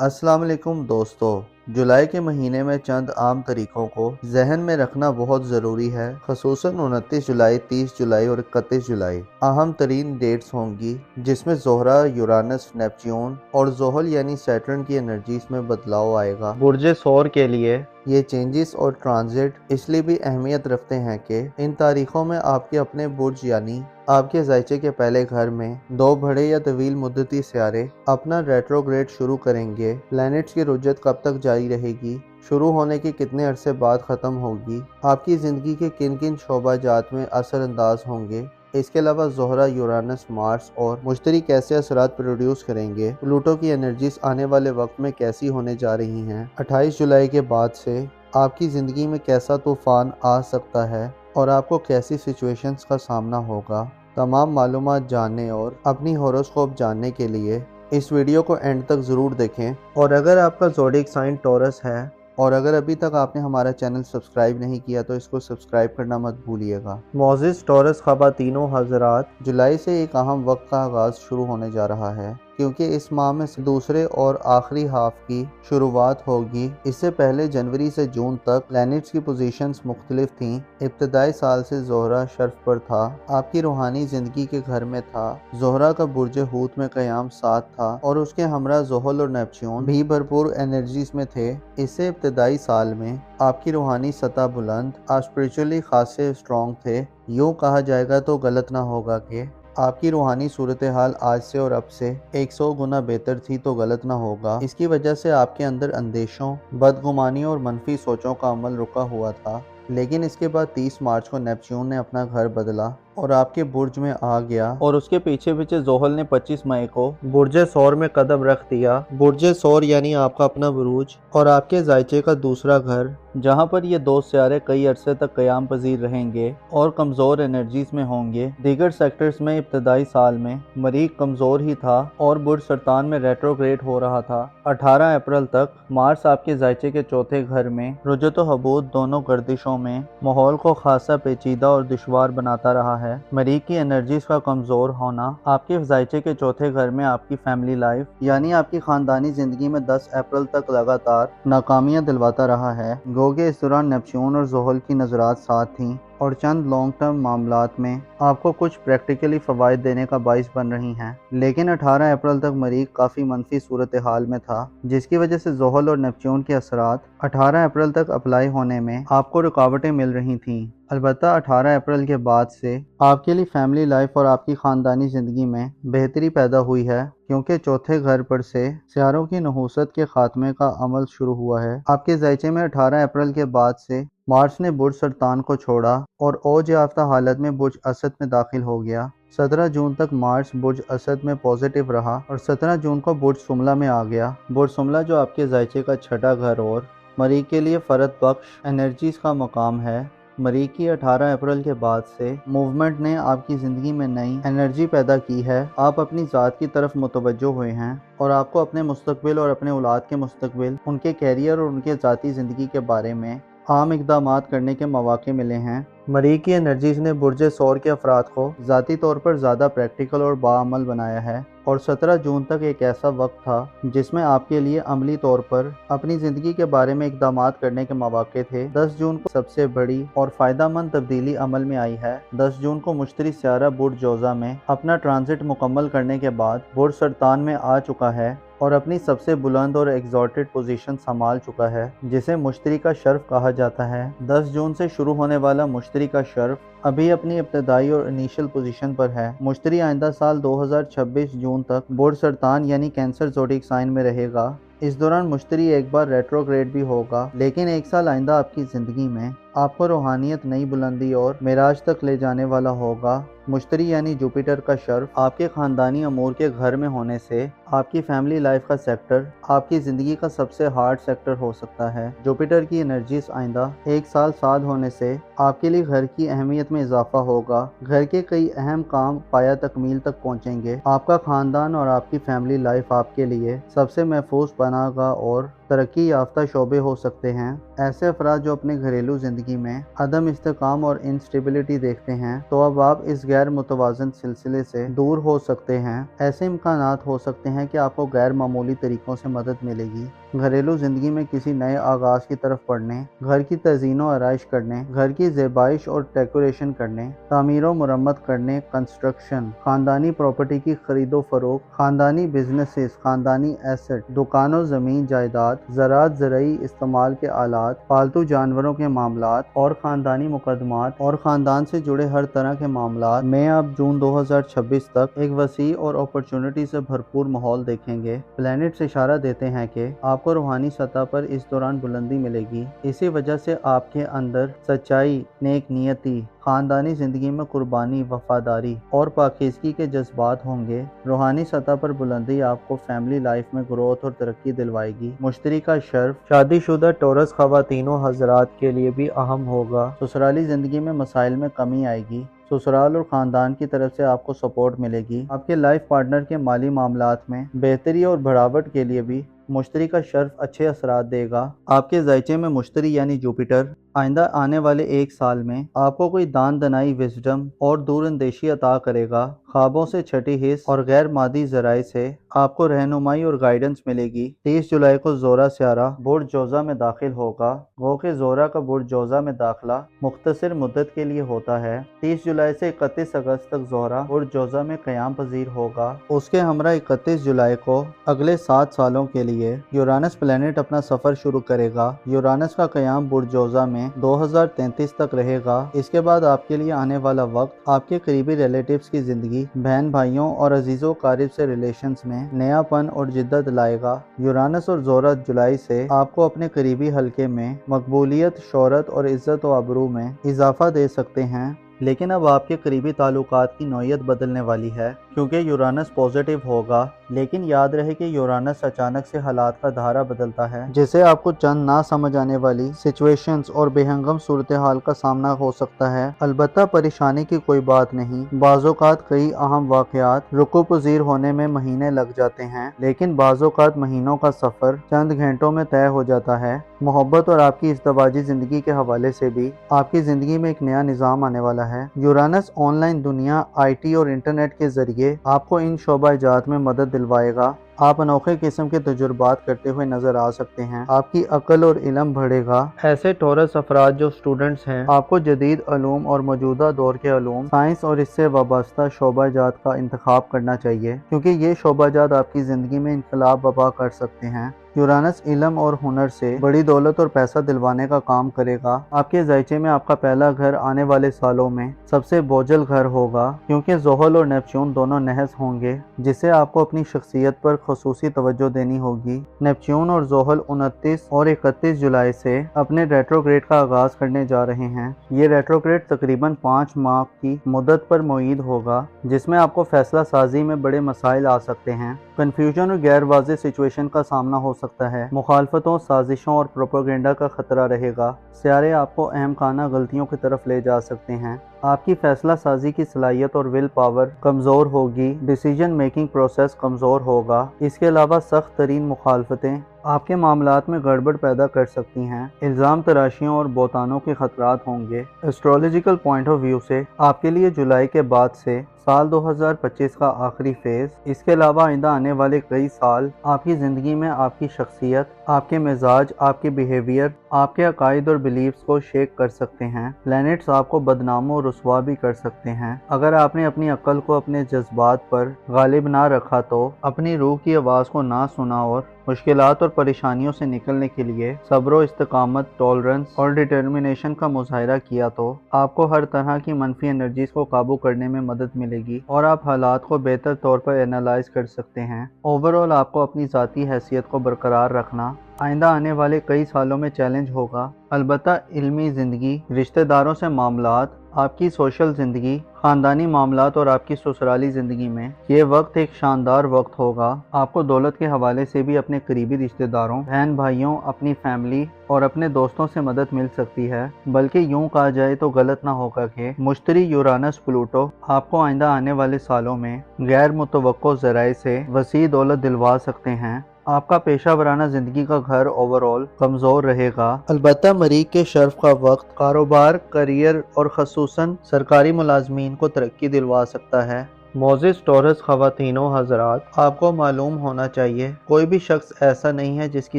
अस्सलाम वालेकुम दोस्तों। जुलाई के महीने में चंद आम तरीकों को जहन में रखना बहुत ज़रूरी है। खसूसन 29 जुलाई, 30 जुलाई और 31 जुलाई अहम तरीन डेट्स होंगी जिसमें ज़ोहरा, यूरानस, नेपच्यून और ज़ोहल यानी सैटर्न की एनर्जीज में बदलाव आएगा। बुर्ज सौर के लिए ये चेंजेस और ट्रांजिट इसलिए भी अहमियत रखते हैं कि इन तारीखों में आपके अपने बुर्ज यानी आपके ज़ायचे के पहले घर में दो बड़े या तवील मुद्दती सियारे अपना रेट्रोग्रेड शुरू करेंगे। प्लैनेट्स की रुजत कब तक जारी रहेगी, शुरू होने के कितने अरसे बाद ख़त्म होगी, आपकी ज़िंदगी के किन किन शोबाजात में असर अंदाज होंगे। इसके अलावा ज़ोहरा, यूरानस, मार्स और मुश्तरी कैसे असरात प्रोड्यूस करेंगे। प्लूटो की एनर्जीज आने वाले वक्त में कैसी होने जा रही हैं। 28 जुलाई के बाद से आपकी ज़िंदगी में कैसा तूफ़ान आ सकता है और आपको कैसी सिचुएशंस का सामना होगा। तमाम मालूमात जानने और अपनी हॉरोस्कोप जानने के लिए इस वीडियो को एंड तक ज़रूर देखें। और अगर आपका ज़ोडिएक साइन टॉरस है और अगर अभी तक आपने हमारा चैनल सब्सक्राइब नहीं किया तो इसको सब्सक्राइब करना मत भूलिएगा। मोजिस टॉरस ख़वातीनों हज़रात, जुलाई से एक अहम वक्त का आगाज़ शुरू होने जा रहा है क्योंकि इस माह में दूसरे और आखिरी हाफ की शुरुआत होगी। इससे पहले जनवरी से जून तक प्लैनेट्स की पोजीशंस मुख्तलिफ थीं। इब्तदाई साल से ज़ोहरा शर्फ पर था, आपकी रूहानी ज़िंदगी के घर में था। ज़ोहरा का बुर्ज हूत में क़याम 7 था और उसके हमरा ज़ोहल और नेपच्यून भी भरपूर एनर्जीज में थे। इससे इब्तदाई साल में आपकी रूहानी सतह बुलंद, आप स्पिरिचुअली खासे स्ट्रॉन्ग थे। यूँ कहा जाएगा तो गलत ना होगा कि आपकी रूहानी सूरत हाल आज से और अब से 100 गुना बेहतर थी तो गलत ना होगा। इसकी वजह से आपके अंदर अंदेशों, बदगुमानी और मनफी सोचों का अमल रुका हुआ था। लेकिन इसके बाद 30 मार्च को नेपच्यून ने अपना घर बदला और आपके बुर्ज में आ गया और उसके पीछे पीछे ज़ोहल ने 25 मई को बुर्ज सौर में कदम रख दिया। बुर्ज सौर यानी आपका अपना बुरूज और आपके ज़ायचे का दूसरा घर, जहां पर ये दो सियारे कई अरसे तक क़याम पजीर रहेंगे और कमज़ोर एनर्जीज में होंगे। दीगर सेक्टर्स में इब्तदाई साल में मरीख कमज़ोर ही था और बुर्ज सरतान में रेट्रोग्रेड हो रहा था। 18 अप्रैल तक मार्स आपके ज़ायचे के चौथे घर में रुजत व हबूत दोनों गर्दिशों में माहौल को खासा पेचीदा और दुश्वार बनाता रहा है। मरीख की एनर्जीज का कमज़ोर होना आपके ज़ायचे के चौथे घर में आपकी फैमिली लाइफ यानी आपकी ख़ानदानी ज़िंदगी में 10 अप्रैल तक लगातार नाकामियां दिलवाता रहा है। गोगे इस दौरान नेपच्यून और ज़ोहल की नज़रात साथ थीं और चंद लॉन्ग टर्म मामलात में आपको कुछ प्रैक्टिकली फ़वाइद देने का बाइस बन रही हैं। लेकिन 18 अप्रैल तक मरीख काफ़ी मनफी सूरत हाल में था, जिसकी वजह से ज़ोहल और नेपच्यून के असरात 18 अप्रैल तक अप्लाई होने में आपको रुकावटें मिल रही थीं। अलबत्ता 18 अप्रैल के बाद से आपके लिए फैमिली लाइफ और आपकी ख़ानदानी ज़िंदगी में बेहतरी पैदा हुई है क्योंकि चौथे घर पर से सियारों की नहूसत के खात्मे का अमल शुरू हुआ है। आपके ज़ायचे में 18 अप्रैल के बाद से मार्स ने बुर्ज सरतान को छोड़ा और ओज याफ्ता हालत में बुर्ज असद में दाखिल हो गया। 17 जून तक मार्स बुर्ज असद में पॉजिटिव रहा और 17 जून को बुर्ज सुमला में आ गया। बुर्ज सुमला जो आपके ज़ायचे का छठा घर और मरीख के लिए फ़रद बख्श एनर्जीज का मकाम है। मरीख की 18 अप्रैल के बाद से मूवमेंट ने आपकी ज़िंदगी में नई एनर्जी पैदा की है। आप अपनी ज़ात की तरफ मुतवज्जो हुए हैं और आपको अपने मुस्तकबिल और अपने औलाद के मुस्तकबिल, उनके कैरियर और उनके ज़ाती ज़िंदगी के बारे में आम इक़दामात करने के मौक़े मिले हैं। मरीख की एनर्जीज ने बुर्ज सौर के अफराद को ज़ाती तौर पर ज़्यादा प्रैक्टिकल और बाअमल बनाया है और 17 जून तक एक ऐसा वक्त था जिसमें आपके लिए अमली तौर पर अपनी ज़िंदगी के बारे में इक़दामात करने के मौके थे। 10 जून को सबसे बड़ी और फ़ायदेमंद तब्दीली अमल में आई है। 10 जून को मुश्तरी सियारा बुर्ज जोज़ा में अपना ट्रांजिट मुकम्मल करने के बाद बुर्ज सरतान में आ चुका है और अपनी सबसे बुलंद और एग्जॉर्टेड पोजीशन संभाल चुका है, जिसे मुश्तरी का शर्फ कहा जाता है। 10 जून से शुरू होने वाला मुश्तरी का शर्फ अभी अपनी इब्तदाई और इनिशियल पोजीशन पर है। मुश्तरी आइंदा साल 2026 जून तक बुर्ज सरतान यानी कैंसर ज़ोडिएक साइन में रहेगा। इस दौरान मुश्तरी एक बार रेट्रोग्रेड भी होगा, लेकिन एक साल आइंदा आपकी ज़िंदगी में आपको रूहानियत, नई बुलंदी और मेराज तक ले जाने वाला होगा। मुश्तरी यानी जुपिटर का शर्फ आपके ख़ानदानी अमूर के घर में होने से आपकी फैमिली लाइफ का सेक्टर आपकी ज़िंदगी का सबसे हार्ड सेक्टर हो सकता है। जुपिटर की एनर्जीज आइंदा एक साल साथ होने से आपके लिए घर की अहमियत में इजाफा होगा। घर के कई अहम काम पाया तकमील तक पहुँचेंगे। आपका ख़ानदान और आपकी फैमिली लाइफ आपके लिए सबसे महफूज पनाहगाह और तरक्की याफ्ता शोबे हो सकते हैं। ऐसे अफराद जो अपने घरेलू ज़िंदगी में अदम इस्तेकाम और इंस्टेबिलिटी देखते हैं, तो अब आप इस गैर मुतवाज़न सिलसिले से दूर हो सकते हैं। ऐसे इम्कानात हो सकते हैं कि आपको गैर मामूली तरीक़ों से मदद मिलेगी। घरेलू ज़िंदगी में किसी नए आगाज़ की तरफ बढ़ने, घर की तज़ीन व आराइश करने, घर की ज़ेबाइश और डेकोरेशन करने, तामीर व मुरम्मत करने, कंस्ट्रक्शन, ख़ानदानी प्रॉपर्टी की खरीदो फरोख्त, ख़ानदानी बिजनेसेस, ख़ानदानी एसेट, दुकानों, ज़मीन जायदाद, ज़राअत, ज़रई इस्तेमाल के आलात, पालतू जानवरों के मामलात और ख़ानदानी मुकदमात और ख़ानदान से जुड़े हर तरह के मामलात में अब जून 2026 तक एक वसी और अपॉर्चुनिटी से भरपूर माहौल देखेंगे। प्लैनेट्स इशारा देते हैं कि आपको रूहानी सतह पर इस दौरान बुलंदी मिलेगी। इसी वजह से आपके अंदर सच्चाई, नेक नियति, ख़ानदानी ज़िंदगी में कुर्बानी, वफादारी और पाकीज़गी के जज्बात होंगे। रूहानी सतह पर बुलंदी आपको फैमिली लाइफ में ग्रोथ और तरक्की दिलवाएगी। मुश्तरी का शर्फ शादीशुदा टोरस ख़वातीनों हज़रात के लिए भी अहम होगा। ससुराली ज़िंदगी में मसाइल में कमी आएगी। ससुराल और ख़ानदान की तरफ से आपको सपोर्ट मिलेगी। आपके लाइफ पार्टनर के माली मामलात में बेहतरी और बढ़ावट के लिए भी मुश्तरी का शर्फ अच्छे असरात देगा। आपके ज़ायचे में मुश्तरी यानी जुपिटर आइंदा आने वाले एक साल में आपको कोई दान दनाई, विजडम और दूरअंदेशी अता करेगा। ख्वाबों से छठी हिस्स और गैर मादी ज़राए से आपको रहनुमाई और गाइडेंस मिलेगी। 30 जुलाई को ज़ोरा स्यारा बुर्ज जोज़ा में दाखिल होगा। गो के ज़ोरा का बुर्ज जोज़ा में दाखिला मुख्तसर मुद्दत के लिए होता है। 30 जुलाई से 31 अगस्त तक ज़ोरा बुर्ज जोज़ा में क़याम पजीर होगा। उसके हमरा 31 जुलाई को अगले 7 सालों के लिए यूरानस प्लैनेट अपना सफ़र शुरू करेगा। यूरानस का क़याम बुर्ज जोज़ा में 2033 तक रहेगा। इसके बाद आपके लिए आने वाला वक्त आपके करीबी रिलेटिव्स की ज़िंदगी, बहन भाइयों और अजीज़ों कारिब से रिलेशंस में नयापन और जिद्दत लाएगा। यूरानस और ज़ोरा जुलाई से आपको अपने करीबी हल्के में मकबूलियत, शोहरत और इज़्ज़त व आबरू में इजाफा दे सकते हैं। लेकिन अब आपके करीबी ताल्लुकात की नौयत बदलने वाली है, क्योंकि यूरानस पॉजिटिव होगा। लेकिन याद रहे कि यूरानस अचानक से हालात का धारा बदलता है, जिससे आपको चंद ना समझ आने वाली सिचुएशंस और बेहंगम सूरत हाल का सामना हो सकता है। अलबत्ता परेशानी की कोई बात नहीं। बाज़ोकात कई अहम वाक़यात रुकू पज़ीर होने में महीने लग जाते हैं, लेकिन बाज़ोकात महीनों का सफ़र चंद घंटों में तय हो जाता है। मोहब्बत और आपकी इज़्दवाजी ज़िंदगी के हवाले से भी आपकी ज़िंदगी में एक नया निज़ाम आने वाला है। यूरानस ऑनलाइन दुनिया, IT और इंटरनेट के ज़रिए आपको इन शोबा इजात में मदद दिलवाएगा। आप अनोखे किस्म के तजुर्बात करते हुए नजर आ सकते हैं। आपकी अक्ल और इल्म बढ़ेगा। ऐसे टोरस अफराद जो स्टूडेंट्स हैं, आपको जदीद अलूम और मौजूदा दौर के अलूम, साइंस और इससे वाबस्ता शोबाजात का इंतखाब करना चाहिए, क्योंकि ये शोबाजात आपकी ज़िंदगी में इनकलाब बर्पा कर सकते हैं। यूरानस इल्म और हुनर से बड़ी दौलत और पैसा दिलवाने का काम करेगा। आपके ज़ायचे में आपका पहला घर आने वाले सालों में सबसे बोझल घर होगा, क्योंकि ज़ोहल और नेपच्यून दोनों नहस होंगे, जिससे आपको अपनी शख्सियत पर खुसूसी तवज्जो देनी होगी। नेपच्यून और ज़ोहल 29 और 31 जुलाई से अपने रेट्रोग्रेड का आगाज करने जा रहे हैं। ये रेट्रोग्रेड तकरीबन 5 माह की मुद्दत पर मुईद होगा, जिसमें आपको फैसला साजी में बड़े मसाइल आ सकते हैं। कन्फ्यूजन और गैर वाज़ेह सिचुएशन का सामना हो सकता है। मुखालफतों, साजिशों और प्रोपेगेंडा का खतरा रहेगा। सियारे आपको अहम खाना गलतियों की तरफ ले जा सकते हैं। आपकी फैसला साजी की सलाहियत और विल पावर कमज़ोर होगी। डिसीजन मेकिंग प्रोसेस कमज़ोर होगा। इसके अलावा सख्त तरीन मुखालफतें आपके मामलात में गड़बड़ पैदा कर सकती हैं। इल्ज़ाम तराशियों और बोतानों के खतरात होंगे। एस्ट्रोलॉजिकल पॉइंट ऑफ व्यू से आपके लिए जुलाई के बाद से साल 2025 का आखिरी फेज, इसके अलावा आइंदा आने वाले कई साल आपकी ज़िंदगी में आपकी शख्सियत, आपके मिजाज, आपके बिहेवियर, आपके अकायद और बिलीव्स को शेक कर सकते हैं। प्लैनेट्स आपको बदनाम और रुसवा भी कर सकते हैं। अगर आपने अपनी अक्ल को अपने जज्बात पर गालिब ना रखा, तो अपनी रूह की आवाज़ को ना सुना और मुश्किलात और परेशानियों से निकलने के लिए सब्र, इस्तिकामत, टॉलरेंस और डिटर्मिनेशन का मुजाहिरा किया, तो आपको हर तरह की मनफी एनर्जीज को काबू करने में मदद मिलेगी और आप हालात को बेहतर तौर पर एनालाइज कर सकते हैं। ओवरऑल आपको अपनी ज़ाती हैसियत को बरकरार रखना आइंदा आने वाले कई सालों में चैलेंज होगा। अलबत्ता इल्मी ज़िंदगी, रिश्तेदारों से मामलात, आपकी सोशल ज़िंदगी, ख़ानदानी मामलात और आपकी ससुराली ज़िंदगी में ये वक्त एक शानदार वक्त होगा। आपको दौलत के हवाले से भी अपने करीबी रिश्तेदारों, बहन भाइयों, अपनी फैमिली और अपने दोस्तों से मदद मिल सकती है। बल्कि यूँ कहा जाए तो गलत ना होगा कि मुश्तरी, यूरानस, प्लूटो आपको आइंदा आने वाले सालों में गैर मुतवक्को ज़राए से वसी दौलत दिलवा सकते हैं। آپ کا پیشہ ورانہ زندگی کا گھر اوور آل کمزور رہے گا، البتہ مریخ کے شرف کا وقت کاروبار، کیریئر اور خصوصاً سرکاری ملازمین کو ترقی دلوا سکتا ہے۔ معزز ٹورس خواتین و حضرات، آپ کو معلوم ہونا چاہیے کوئی بھی شخص ایسا نہیں ہے جس کی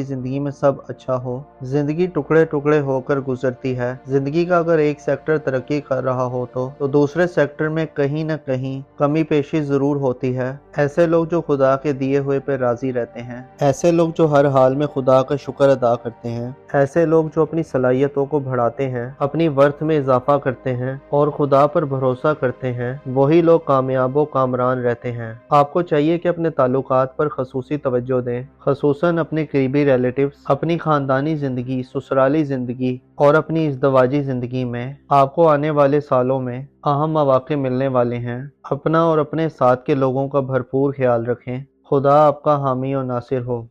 زندگی میں سب اچھا ہو۔ زندگی ٹکڑے ٹکڑے ہو کر گزرتی ہے۔ زندگی کا اگر ایک سیکٹر ترقی کر رہا ہو تو دوسرے سیکٹر میں کہیں نہ کہیں کمی پیشی ضرور ہوتی ہے۔ ایسے لوگ جو خدا کے دیے ہوئے پہ راضی رہتے ہیں، ایسے لوگ جو ہر حال میں خدا کا شکر ادا کرتے ہیں، ایسے لوگ جو اپنی صلاحیتوں کو بڑھاتے ہیں، اپنی ورتھ میں اضافہ کرتے ہیں اور خدا پر بھروسہ کرتے ہیں، وہی لوگ کامیاب و کامران رہتے ہیں۔ آپ کو چاہیے کہ اپنے تعلقات پر خصوصی توجہ دیں، خصوصاً اپنے قریبی ریلیٹیوز، اپنی خاندانی زندگی، سسرالی زندگی اور اپنی ازدواجی زندگی میں۔ آپ کو آنے والے سالوں میں اہم مواقع ملنے والے ہیں۔ اپنا اور اپنے ساتھ کے لوگوں کا بھرپور خیال رکھیں۔ خدا آپ کا حامی و ناصر ہو۔